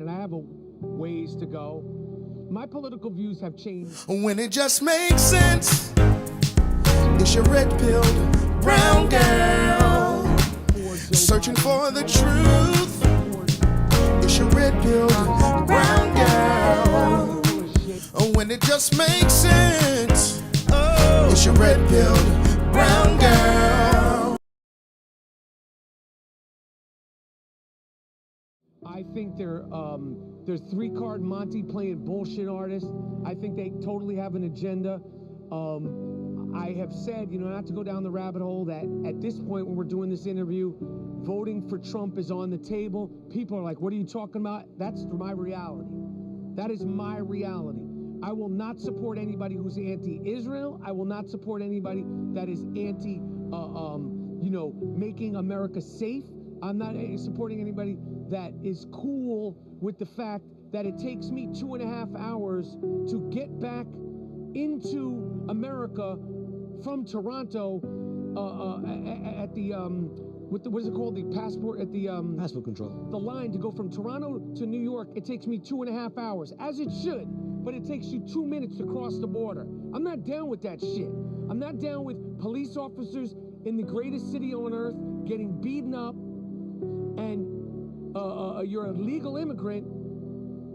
and I have a ways to go. My political views have changed. When it just makes sense, it's your red-pilled brown girl searching for the truth. It's your red-pilled brown girl. When it just makes sense, it's your red-pilled brown girl. I think they're three-card Monty playing bullshit artists. I think they totally have an agenda. I have said, not to go down the rabbit hole, that at this point when we're doing this interview, voting for Trump is on the table. People are like, what are you talking about? That's my reality. That is my reality. I will not support anybody who's anti-Israel. I will not support anybody that is anti, making America safe. I'm not supporting anybody that is cool with the fact that it takes me 2.5 hours to get back into America from Toronto at the what is it called? The passport at the passport control. The line to go from Toronto to New York. It takes me 2.5 hours, as it should, but it takes you 2 minutes to cross the border. I'm not down with that shit. I'm not down with police officers in the greatest city on earth getting beaten up, and you're a legal immigrant,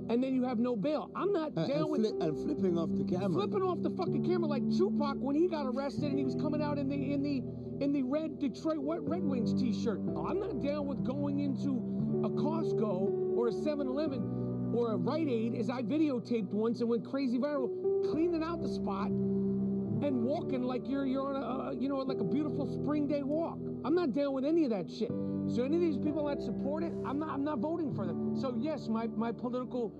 and then you have no bail. I'm not down with and flipping off the camera. Flipping off the fucking camera like Tupac when he got arrested and he was coming out in the red Detroit Red Wings t-shirt. I'm not down with going into a Costco or a 7-Eleven or a Rite Aid, as I videotaped once and went crazy viral, cleaning out the spot and walking like you're on like a beautiful spring day walk. I'm not down with any of that shit. So any of these people that support it, I'm not voting for them. So yes, my political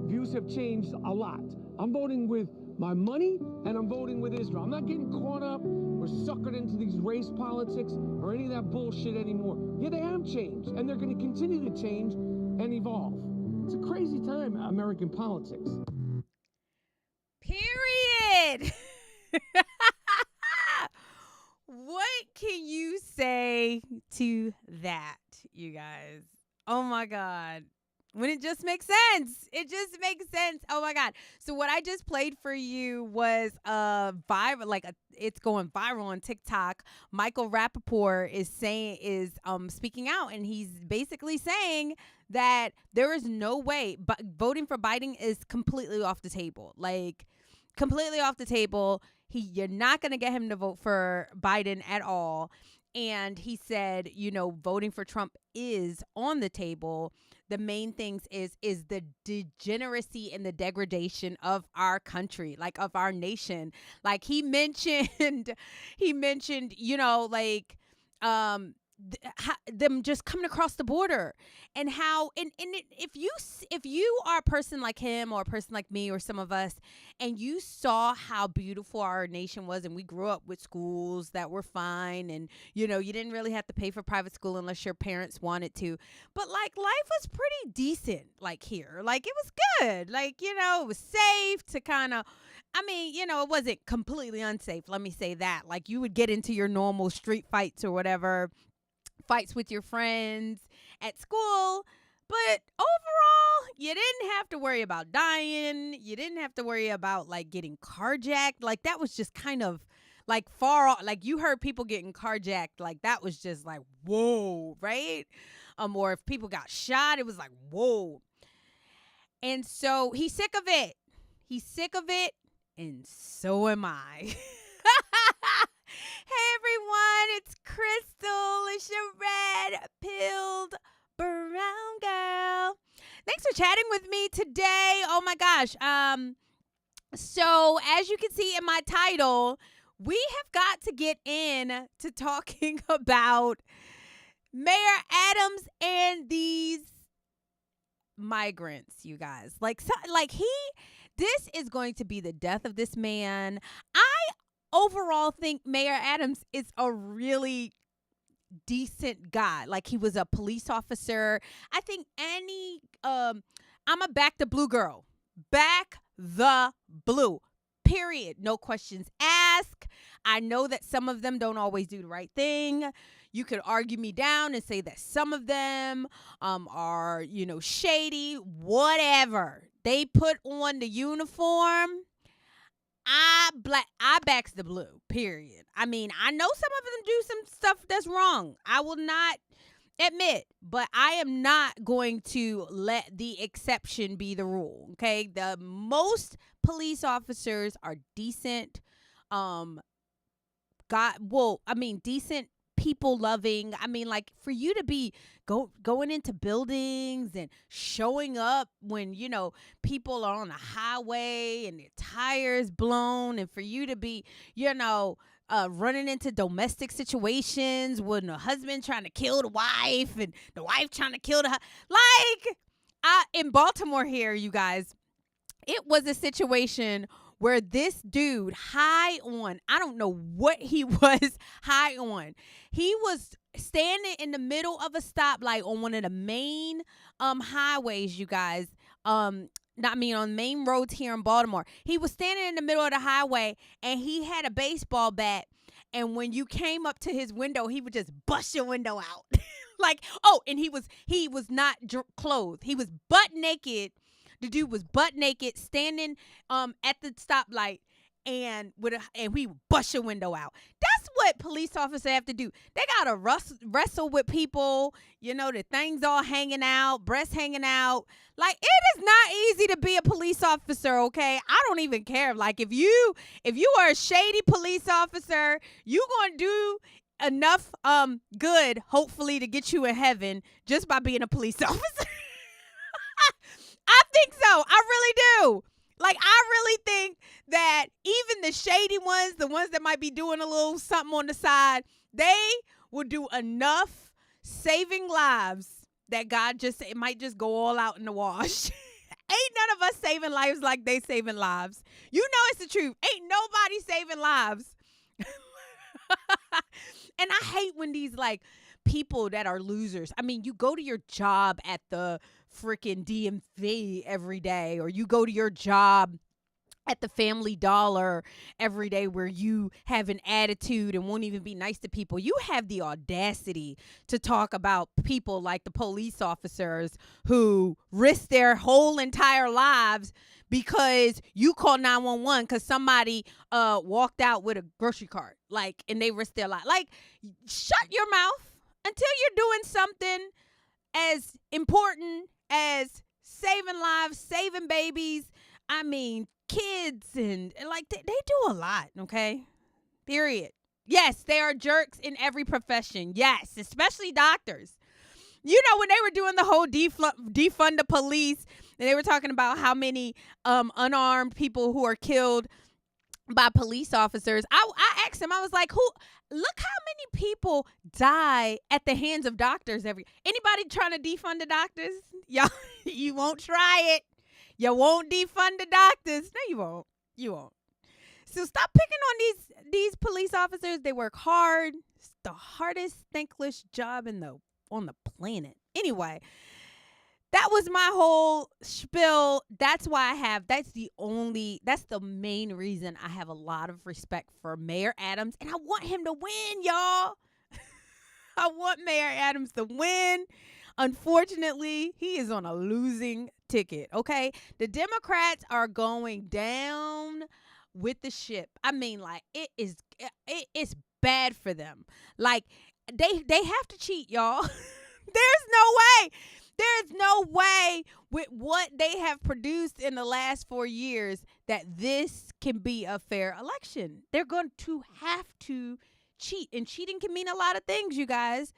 views have changed a lot. I'm voting with my money, and I'm voting with Israel. I'm not getting caught up or suckered into these race politics or any of that bullshit anymore. Yeah, they have changed, and they're going to continue to change and evolve. It's a crazy time, American politics. Period. What can you say to that, you guys? Oh my God. When it just makes sense. It just makes sense. Oh my God. So what I just played for you was it's going viral on TikTok. Michael Rappaport is speaking out, and he's basically saying that there is no way, but voting for Biden is completely off the table. Like, completely off the table. You're not going to get him to vote for Biden at all. And he said, voting for Trump is on the table. The main things is the degeneracy and the degradation of our country, like of our nation. Like he mentioned, them just coming across the border, and how if you are a person like him or a person like me or some of us, and you saw how beautiful our nation was, and we grew up with schools that were fine, and you didn't really have to pay for private school unless your parents wanted to, but like life was pretty decent, like here, like it was good, like it was safe to kind of, it wasn't completely unsafe, let me say that. Like you would get into your normal street fights or whatever, fights with your friends at school, but overall you didn't have to worry about dying. You didn't have to worry about like getting carjacked. Like that was just kind of like far off. Like you heard people getting carjacked, like that was just like whoa, right? Or if people got shot, it was like whoa. And so he's sick of it, and so am I. Hey everyone, it's Crystal. It's your red-pilled brown girl. Thanks for chatting with me today. Oh my gosh. So as you can see in my title, we have got to get in to talking about Mayor Adams and these migrants, you guys. This is going to be the death of this man. I overall think Mayor Adams is a really decent guy. Like he was a police officer. I think I'm a back the blue girl. Back the blue. Period. No questions asked. I know that some of them don't always do the right thing. You could argue me down and say that some of them are, shady, whatever. They put on the uniform. I backs the blue, period. I mean, I know some of them do some stuff that's wrong. I will not admit, but I am not going to let the exception be the rule. Okay, the most police officers are decent, decent, people loving. I mean, like, for you to be going into buildings and showing up when people are on the highway and their tires blown, and for you to be running into domestic situations when the husband trying to kill the wife and the wife trying to kill in Baltimore here, you guys, it was a situation where this dude high on, I don't know what he was high on. He was standing in the middle of a stoplight on one of the main highways, you guys. On main roads here in Baltimore. He was standing in the middle of the highway, and he had a baseball bat. And when you came up to his window, he would just bust your window out. And he was not clothed. He was butt naked. The dude was butt naked, standing at the stoplight, and we bust your window out. That's what police officers have to do. They gotta wrestle with people. The things all hanging out, breasts hanging out. Like, it is not easy to be a police officer. Okay, I don't even care. Like, if you are a shady police officer, you gonna do enough good, hopefully, to get you in heaven just by being a police officer. I think so. I really do. Like, I really think that even the shady ones, the ones that might be doing a little something on the side, they will do enough saving lives that it might just go all out in the wash. Ain't none of us saving lives like they saving lives. It's the truth. Ain't nobody saving lives. And I hate when these, people that are losers. I mean, you go to your job at the freaking DMV every day, or you go to your job at the Family Dollar every day where you have an attitude and won't even be nice to people. You have the audacity to talk about people like the police officers who risk their whole entire lives because you call 911 because somebody walked out with a grocery cart, and they risked their life. Shut your mouth until you're doing something as important as saving lives, saving babies. I mean, kids, and they do a lot. Okay, period. Yes, they are jerks in every profession. Yes, especially doctors. When they were doing the whole defund the police, and they were talking about how many unarmed people who are killed by police officers, I asked him, I was like, look how many people die at the hands of doctors anybody trying to defund the doctors? Y'all, you won't try it. You won't defund the doctors. No, you won't. You won't. So stop picking on these police officers. They work hard. It's the hardest, thankless job on the planet. Anyway, that was my whole spiel. That's why that's the main reason I have a lot of respect for Mayor Adams, and I want him to win, y'all. I want Mayor Adams to win. Unfortunately, he is on a losing ticket, okay? The Democrats are going down with the ship. I mean, it's bad for them. They have to cheat, y'all. There's no way with what they have produced in the last 4 years that this can be a fair election. They're going to have to cheat. And cheating can mean a lot of things, you guys.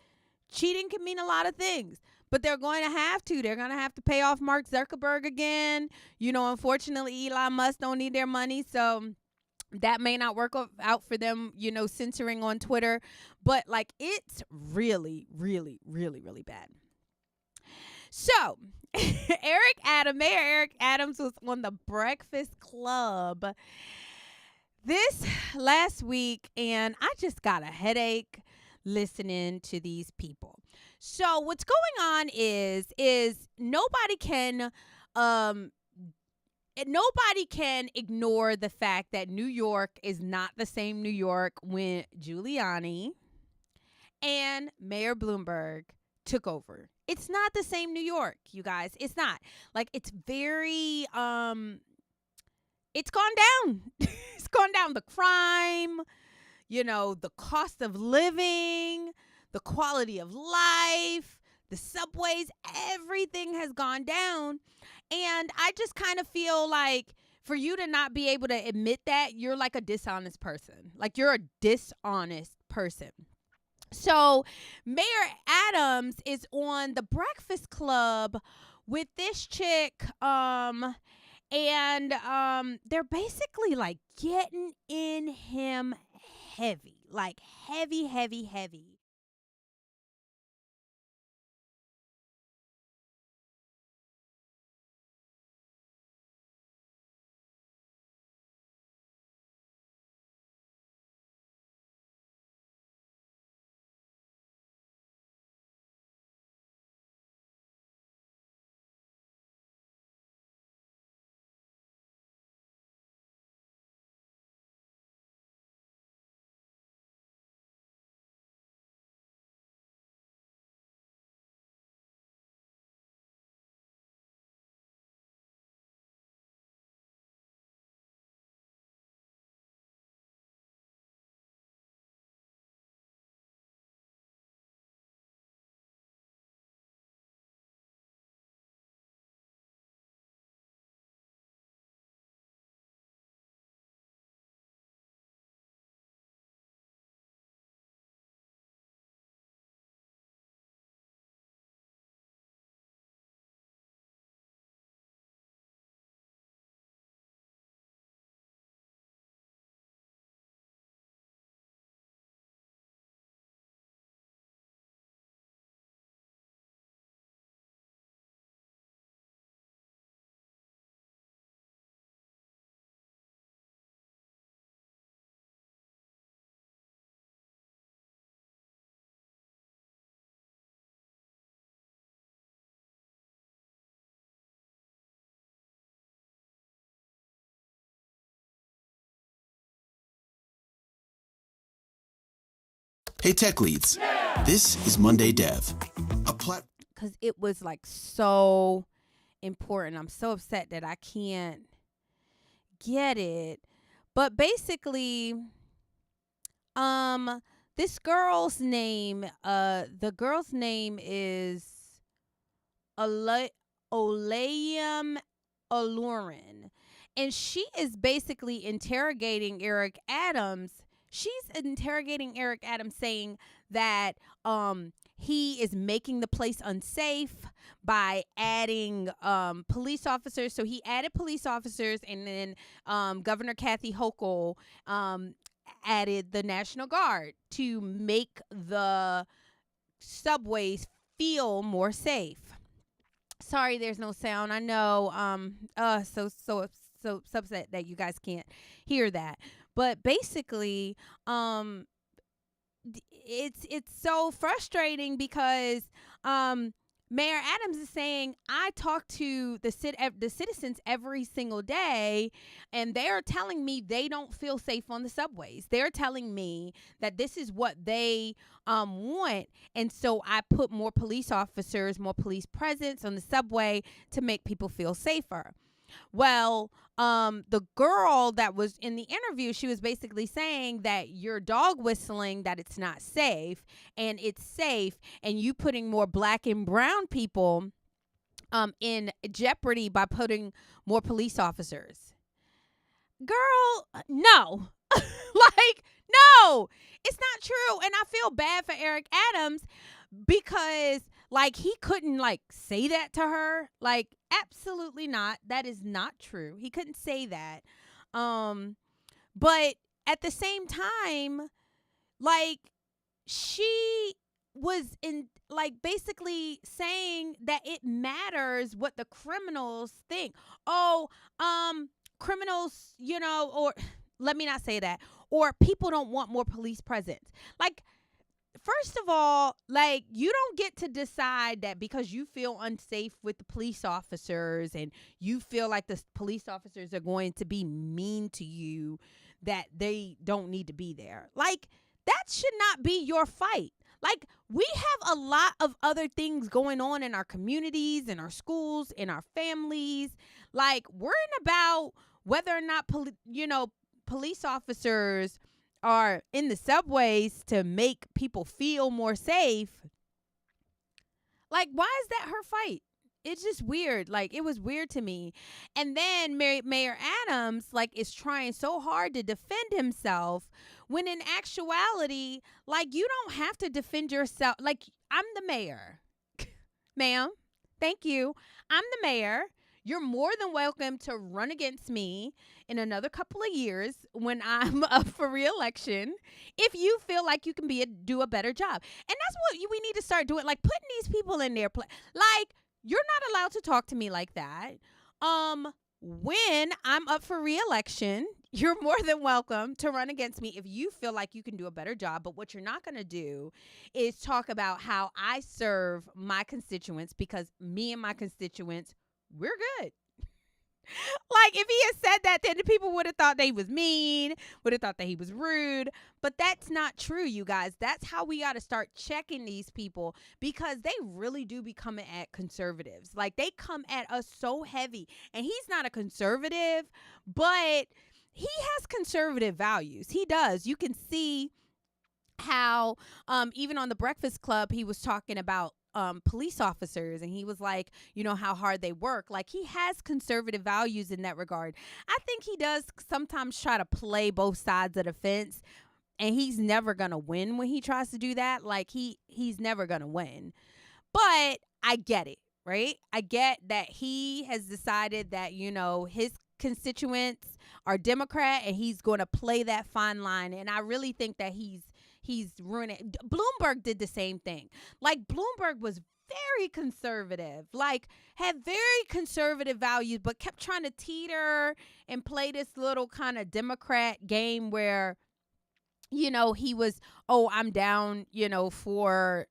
Cheating can mean a lot of things. But they're going to have to. They're going to have to pay off Mark Zuckerberg again. Unfortunately, Elon Musk don't need their money. So that may not work out for them, censoring on Twitter. But, it's really, really, really, really bad. So, Mayor Eric Adams was on the Breakfast Club this last week, and I just got a headache listening to these people. So, what's going on is nobody can ignore the fact that New York is not the same New York when Giuliani and Mayor Bloomberg took over. It's not the same New York, you guys. It's not. Like, it's very it's gone down. It's gone down. The crime, the cost of living, the quality of life, the subways, everything has gone down. And I just kind of feel like for you to not be able to admit that, you're like a dishonest person. Like, you're a dishonest person. So Mayor Adams is on the Breakfast Club with this chick, and they're basically like getting in him heavy, like heavy, heavy, heavy. Hey, tech leads. This is Monday Dev, a because it was like so important. I'm so upset that I can't get it. But basically, this girl's name, the girl's name is Olayim Alurin. And she is basically interrogating Eric Adams. She's interrogating Eric Adams, saying that he is making the place unsafe by adding police officers. So he added police officers, and then Governor Kathy Hochul added the National Guard to make the subways feel more safe. Sorry, there's no sound. I know. So upset that you guys can't hear that. But basically, it's so frustrating because Mayor Adams is saying, I talk to the citizens every single day, and they're telling me they don't feel safe on the subways. They're telling me that this is what they want, and so I put more police officers, more police presence on the subway to make people feel safer. Well, the girl that was in the interview, she was basically saying that you're dog whistling, that it's not safe, and it's safe, and you putting more black and brown people in jeopardy by putting more police officers. Girl, no. Like, no, it's not true. And I feel bad for Eric Adams because, like, he couldn't, like, say that to her. Like, absolutely not. That is not true. He couldn't say that. But at the same time, like, she was basically saying that it matters what the criminals think. Oh, criminals, or let me not say that. Or people don't want more police presence. Like, first of all, like, you don't get to decide that because you feel unsafe with the police officers and you feel like the police officers are going to be mean to you, that they don't need to be there. Like, that should not be your fight. Like, we have a lot of other things going on in our communities, in our schools, in our families. Like, worrying about whether or not, police officers are in the subways to make people feel more safe. Like, why is that her fight? It's just weird. Like, it was weird to me. And then Mayor Adams, like, is trying so hard to defend himself when in actuality, like, you don't have to defend yourself. Like, I'm the mayor. Ma'am, thank you. I'm the mayor. You're more than welcome to run against me in another couple of years when I'm up for re-election if you feel like you can do a better job. And that's what we need to start doing, like putting these people in their place. Like, you're not allowed to talk to me like that. When I'm up for re-election, you're more than welcome to run against me if you feel like you can do a better job. But what you're not going to do is talk about how I serve my constituents, because me and my constituents, we're good. Like, if he had said that, then the people would have thought that he was mean, would have thought that he was rude. But that's not true, you guys. That's how we got to start checking these people, because they really do be coming at conservatives. Like, they come at us so heavy. And he's not a conservative, but he has conservative values. He does. You can see how even on the Breakfast Club, he was talking about police officers, and he was like, how hard they work. Like, he has conservative values in that regard. I think he does sometimes try to play both sides of the fence, and he's never gonna win when he tries to do that. Like, he's never gonna win. But I get it, right? I get that he has decided that, his constituents are Democrat, and he's going to play that fine line. And I really think that he's ruining. Bloomberg did the same thing. Like, Bloomberg was very conservative, like had very conservative values, but kept trying to teeter and play this little kind of Democrat game where, he was, I'm down, for,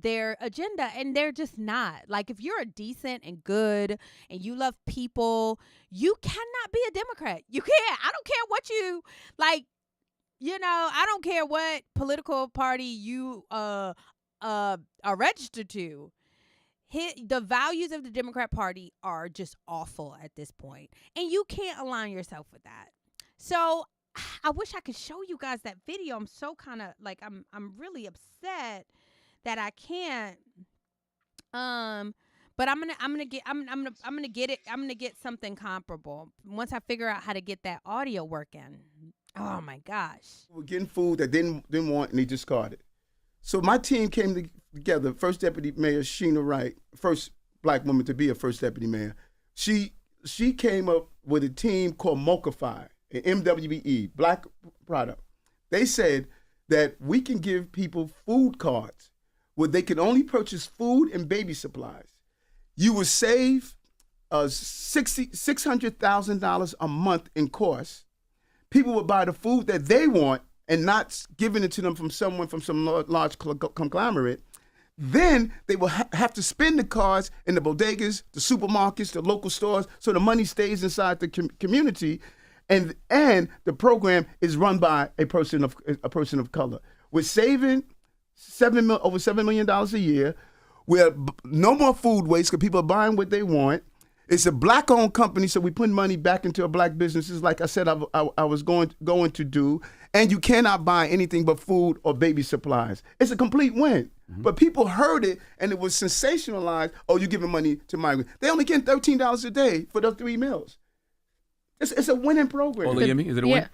their agenda, and they're just not. Like, if you're a decent and good and you love people, you cannot be a Democrat. You can't. I don't care what you like. I don't care what political party you are registered to. The values of the Democrat Party are just awful at this point, and you can't align yourself with that. So I wish I could show you guys that video. I'm so kind of like, I'm really upset that I can't. But I'm gonna get something comparable once I figure out how to get that audio working. Oh my gosh. We're getting food that didn't want, and they discarded. So my team came together. First Deputy Mayor Sheena Wright, first black woman to be a first deputy mayor. She came up with a team called Mochify, an MWE, black product. They said that we can give people food cards where they can only purchase food and baby supplies. You will save $600,000 a month in costs. People would buy the food that they want and not giving it to them from someone from some large conglomerate. Then they will have to spend the cards in the bodegas, the supermarkets, the local stores, so the money stays inside the community, and the program is run by a person of color. We're saving over $7 million a year. We have no more food waste because people are buying what they want. It's a black-owned company, so we put money back into black businesses, like I said I was going to do. And you cannot buy anything but food or baby supplies. It's a complete win. Mm-hmm. But people heard it, and it was sensationalized. Oh, you're giving money to migrants. They only get $13 a day for those 3 meals. It's a winning program. Yemi, is it a win?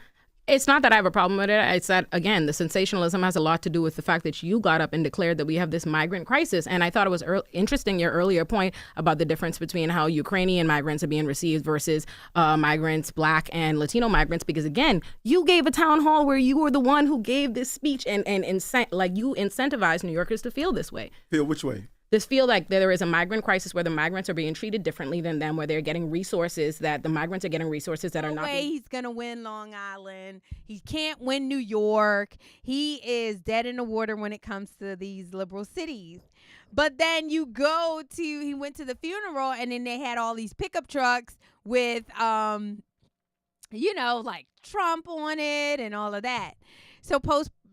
It's not that I have a problem with it. It's that, again, the sensationalism has a lot to do with the fact that you got up and declared that we have this migrant crisis. And I thought it was interesting, your earlier point about the difference between how Ukrainian migrants are being received versus migrants, Black and Latino migrants. Because, again, you gave a town hall where you were the one who gave this speech and you incentivized New Yorkers to feel this way. Feel which way? This feel like there is a migrant crisis where the migrants are being treated differently than them, where they're getting resources that the migrants are getting resources that are not. No way he's gonna win Long Island. He can't win New York. He is dead in the water when it comes to these liberal cities. But then he went to the funeral, and then they had all these pickup trucks with, like Trump on it and all of that. So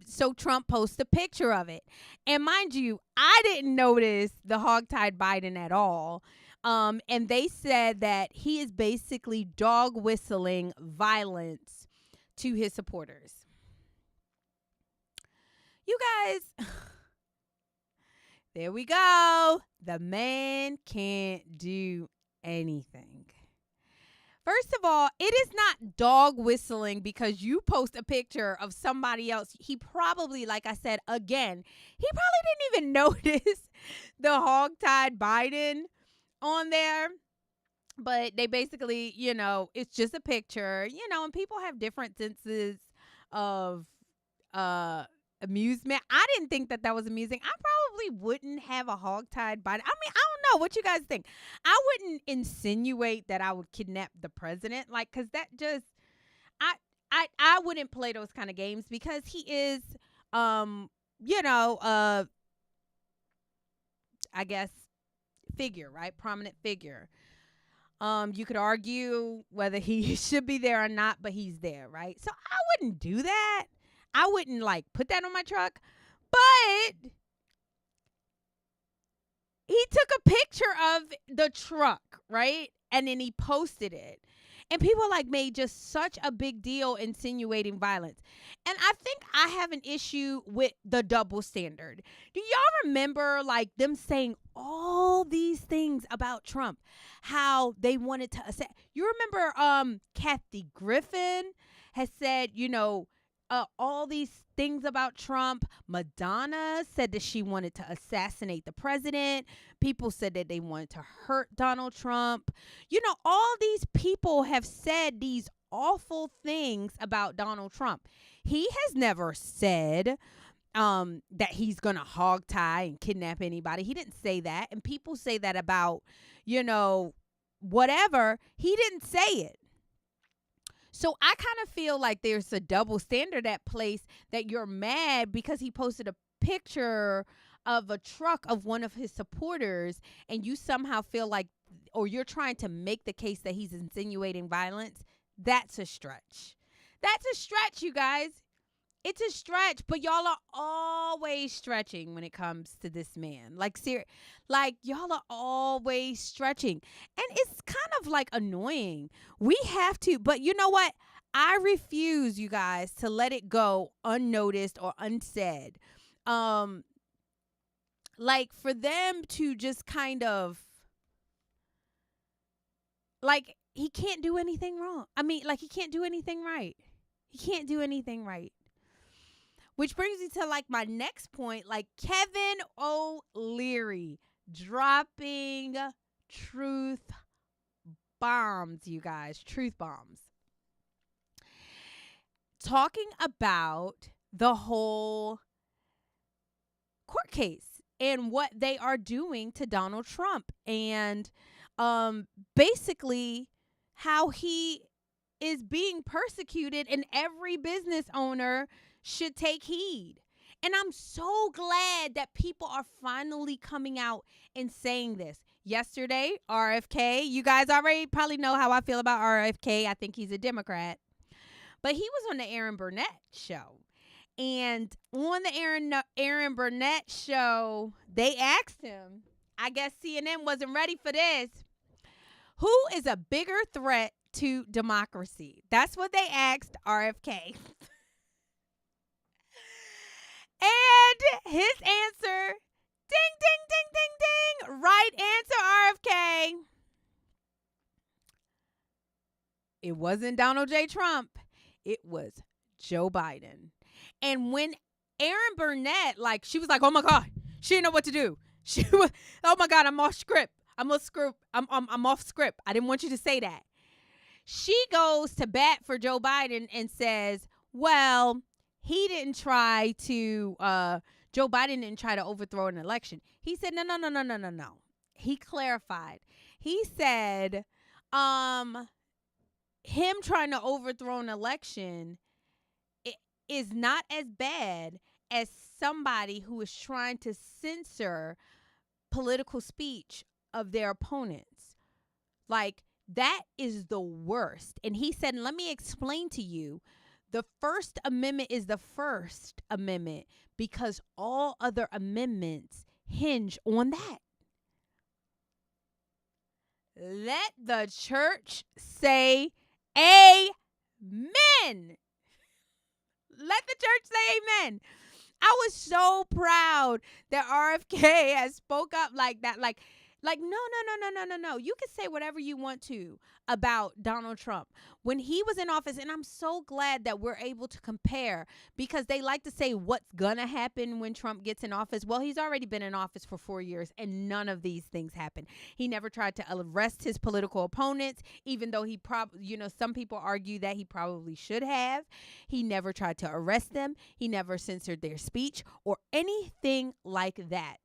so Trump posts a picture of it. And mind you, I didn't notice the hogtied Biden at all. And they said that he is basically dog whistling violence to his supporters. You guys, there we go. The man can't do anything. First of all, it is not dog whistling because you post a picture of somebody else. He probably, like I said, again, he probably didn't even notice the hogtied Biden on there. But they basically, it's just a picture, and people have different senses of amusement. I didn't think that was amusing. I probably wouldn't have a hogtied Biden. I mean, I don't know what you guys think. I wouldn't insinuate that I would kidnap the president, because that just, I wouldn't play those kind of games because he is, I guess, figure, right? Prominent figure. You could argue whether he should be there or not, but he's there, right? So I wouldn't do that. I wouldn't put that on my truck, but he took a picture of the truck, right? And then he posted it. And people made just such a big deal insinuating violence. And I think I have an issue with the double standard. Do y'all remember them saying all these things about Trump, how they wanted to assess? You remember Kathy Griffin has said, all these things about Trump. Madonna said that she wanted to assassinate the president. People said that they wanted to hurt Donald Trump. All these people have said these awful things about Donald Trump. He has never said that he's going to hog tie and kidnap anybody. He didn't say that. And people say that about, whatever. He didn't say it. So I kind of feel like there's a double standard at place, that you're mad because he posted a picture of a truck of one of his supporters and you somehow feel or you're trying to make the case that he's insinuating violence. That's a stretch. That's a stretch, you guys. It's a stretch, but y'all are always stretching when it comes to this man. Y'all are always stretching. And it's kind of annoying. We have to, but you know what? I refuse, you guys, to let it go unnoticed or unsaid. For them to just kind of, he can't do anything wrong. I mean, he can't do anything right. He can't do anything right. Which brings me to my next point, Kevin O'Leary dropping truth bombs, you guys, truth bombs. Talking about the whole court case and what they are doing to Donald Trump, and basically how he is being persecuted, and every business owner should take heed. And I'm so glad that people are finally coming out and saying this. Yesterday, RFK, you guys already probably know how I feel about RFK. I think he's a Democrat. But he was on the Aaron Burnett show. And on the Aaron Burnett show, they asked him, I guess CNN wasn't ready for this, who is a bigger threat to democracy? That's what they asked RFK. And his answer, ding, ding, ding, ding, ding. Right answer, RFK. It wasn't Donald J. Trump. It was Joe Biden. And when Aaron Burnett, she was oh my God, she didn't know what to do. She was, oh my God, I'm off script. I'm off script. I didn't want you to say that. She goes to bat for Joe Biden and says, well, he didn't try to, Joe Biden didn't try to overthrow an election. He said, no. He clarified. He said, him trying to overthrow an election is not as bad as somebody who is trying to censor political speech of their opponents. That is the worst. And he said, let me explain to you The First Amendment is the First Amendment because all other amendments hinge on that. Let the church say amen. Let the church say amen. I was so proud that RFK has spoke up like that. Like, no. You can say whatever you want to about Donald Trump when he was in office. And I'm so glad that we're able to compare, because they like to say what's going to happen when Trump gets in office. Well, he's already been in office for 4 years and none of these things happened. He never tried to arrest his political opponents, even though he some people argue that he probably should have. He never tried to arrest them. He never censored their speech or anything like that.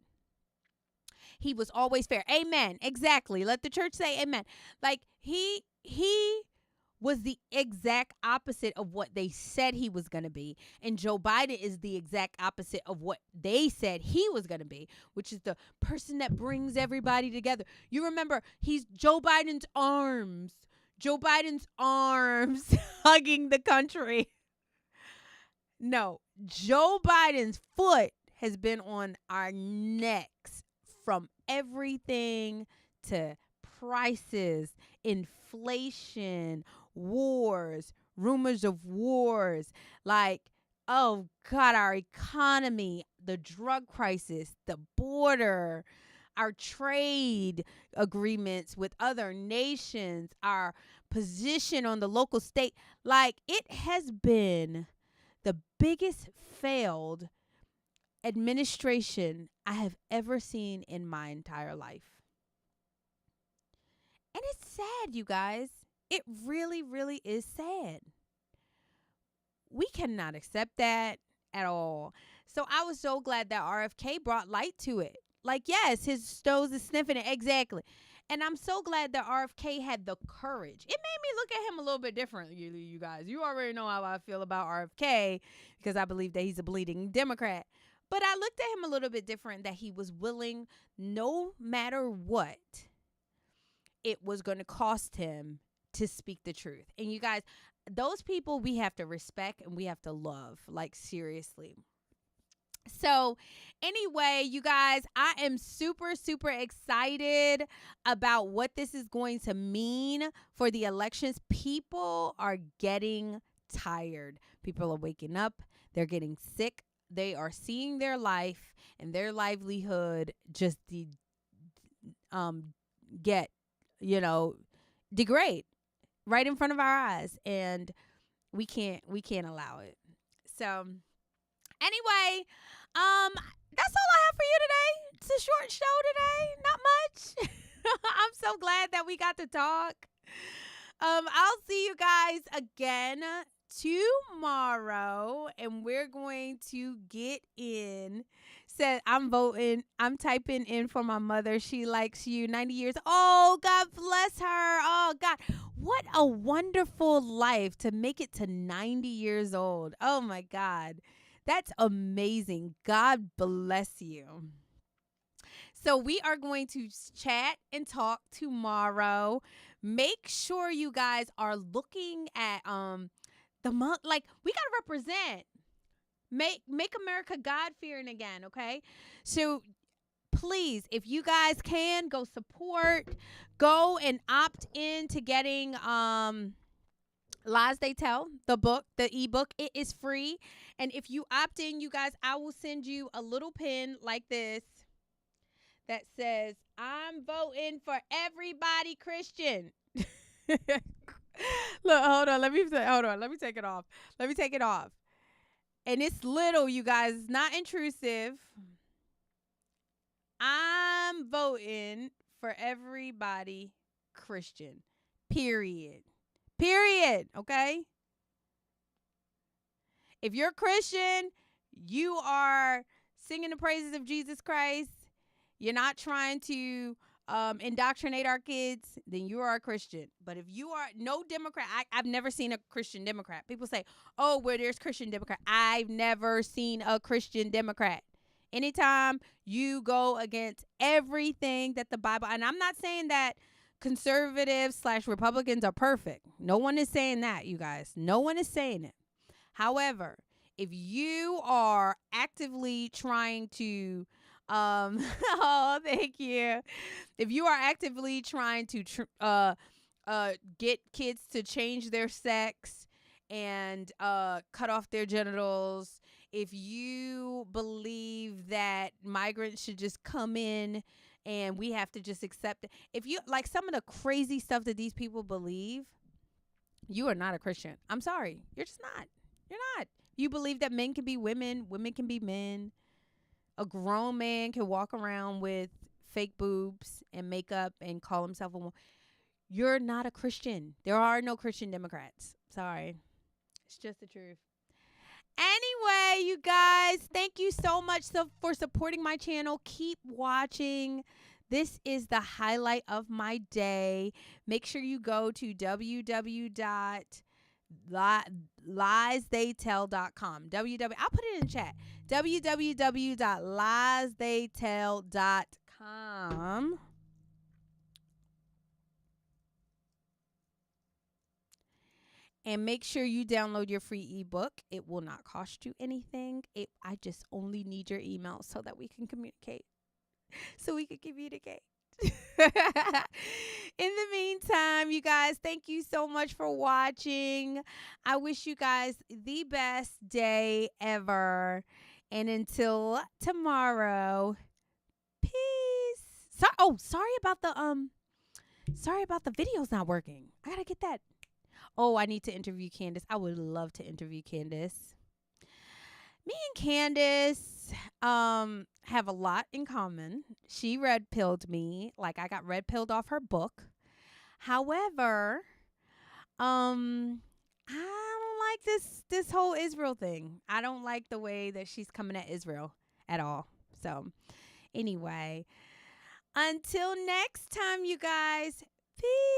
He was always fair. Amen. Exactly. Let the church say amen. Like he was the exact opposite of what they said he was going to be. And Joe Biden is the exact opposite of what they said he was going to be, which is the person that brings everybody together. You remember, he's Joe Biden's arms hugging the country. No, Joe Biden's foot has been on our necks, from everything to prices, inflation, wars, rumors of wars, like, oh God, our economy, the drug crisis, the border, our trade agreements with other nations, our position on the local state. Like, it has been the biggest failed administration I have ever seen in my entire life. And it's sad, you guys. It really, really is sad. We cannot accept that at all. So I was so glad that RFK brought light to it. Like, yes, his nose is sniffing it. Exactly. And I'm so glad that RFK had the courage. It made me look at him a little bit differently, you guys. You already know how I feel about RFK, because I believe that he's a bleeding Democrat. But I looked at him a little bit different, that he was willing, no matter what, it was going to cost him to speak the truth. And you guys, those people we have to respect and we have to love, like, seriously. So anyway, you guys, I am super, super excited about what this is going to mean for the elections. People are getting tired. People are waking up. They're getting sick. They are seeing their life and their livelihood just degrade right in front of our eyes, and we can't allow it. So anyway, that's all I have for you today. It's a short show today, not much. I'm so glad that we got to talk. I'll see you guys again tomorrow, and we're going to get in. Said, I'm voting. I'm typing in for my mother. She likes you. 90 years. Oh, God bless her. Oh, God. What a wonderful life to make it to 90 years old. Oh, my God. That's amazing. God bless you. So we are going to chat and talk tomorrow. Make sure you guys are looking at the month. Like, we got to represent. Make America God-fearing again, okay? So please, if you guys can, go support. Go and opt in to getting Lies They Tell, the book, the ebook. It is free. And if you opt in, you guys, I will send you a little pin like this that says, I'm voting for everybody Christian. Look, hold on. Let me take it off. And it's little, you guys. It's not intrusive. I'm voting for everybody Christian. Period. Okay? If you're Christian, you are singing the praises of Jesus Christ. You're not trying to indoctrinate our kids, then you are a Christian. But if you are no Democrat, I've never seen a Christian Democrat. People say, oh, well, there's Christian Democrat. I've never seen a Christian Democrat. Anytime you go against everything that the Bible, and I'm not saying that conservatives / Republicans are perfect. No one is saying that, you guys. No one is saying it. However, if you are actively trying to oh, thank you. If you are actively trying to get kids to change their sex and cut off their genitals, if you believe that migrants should just come in and we have to just accept it, if you like some of the crazy stuff that these people believe, you are not a Christian. I'm sorry. You're just not. You're not. You believe that men can be women, women can be men. A grown man can walk around with fake boobs and makeup and call himself a woman. You're not a Christian. There are no Christian Democrats. Sorry. It's just the truth. Anyway, you guys, thank you so much for supporting my channel. Keep watching. This is the highlight of my day. Make sure you go to www.liestheytell.com. I'll put it in chat. www.liestheytell.com. And make sure you download your free ebook. It will not cost you anything. I just only need your email so that we can communicate. So we can communicate. In the meantime, you guys, thank you so much for watching. I wish you guys the best day ever. And until tomorrow, peace. Sorry about the videos not working. I gotta get that. Oh, I need to interview Candace. I would love to interview Candace. Me and Candace have a lot in common. She red-pilled me. Like, I got red-pilled off her book. However, I don't like this whole Israel thing. I don't like the way that she's coming at Israel at all. So, anyway, until next time, you guys, peace.